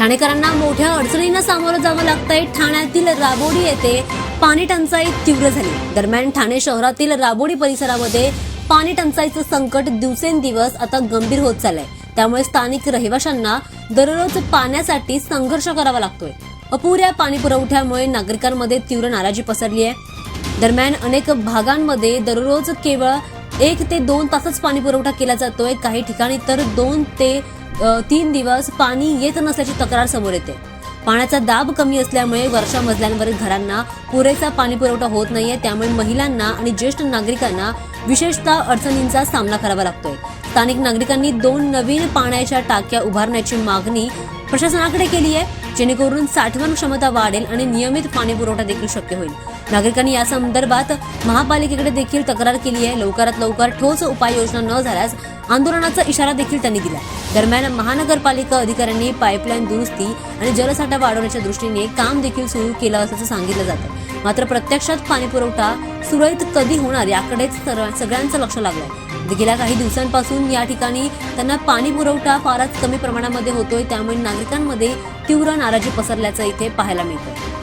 ठाणेकरांना मोठ्या अडचणींना सामोरं जावं लागतंय। ठाण्यातील राबोडी येथे पाणी टंचाई तीव्र झाली। दरम्यान ठाणे शहरातील राबोडी परिसरामध्ये पाणी टंचाईचं संकट दिवसेंदिवस आता गंभीर होत चाललंय। त्यामुळे स्थानिक रहिवाशांना दररोज पाण्यासाठी संघर्ष करावा लागतोय। अपुऱ्या पाणी पुरवठ्यामुळे नागरिकांमध्ये तीव्र नाराजी पसरली आहे। दरम्यान अनेक भागांमध्ये दररोज केवळ 1 ते 2 तासच पाणी पुरवठा केला जातोय। काही ठिकाणी तर 2 ते 3 दिवस पाणी येत नसल्याची तक्रार समोर येते। पाण्याचा दाब कमी असल्यामुळे वरच्या मजल्यांवरील घरांना पुरेसा पाणी पुरवठा होत नाहीये। त्यामुळे महिलांना आणि ज्येष्ठ नागरिकांना विशेषतः अडचणींचा सामना करावा लागतोय। स्थानिक नागरिकांनी 2 नवीन पाण्याच्या टाक्या उभारण्याची मागणी प्रशासनाकडे केली आहे, जेणेकरून साठवण क्षमता वाढेल आणि नियमित पाणी पुरवठा देखील शक्य होईल। नागरिकांनी या संदर्भात महापालिकेकडे देखील तक्रार केली आहे। लवकरात लवकर ठोस उपाययोजना न झाल्यास आंदोलनाचा इशारा देखील त्यांनी दिला। दरम्यान महानगरपालिका अधिकाऱ्यांनी पाईपलाईन दुरुस्ती आणि जलसाठा वाढवण्याच्या दृष्टीने काम देखील सुरू केलं असल्याचं सांगितलं जातं। मात्र प्रत्यक्षात पाणी पुरवठा सुरळीत कधी होणार याकडेच सगळ्यांचं लक्ष लागलंय। गेल्या काही दिवसांपासून या ठिकाणी त्यांना पाणी पुरवठा फारच कमी प्रमाणामध्ये होतोय। त्यामुळे नागरिकांमध्ये तीव्र नाराजी पसरल्याचं इथे पाहायला मिळतंय।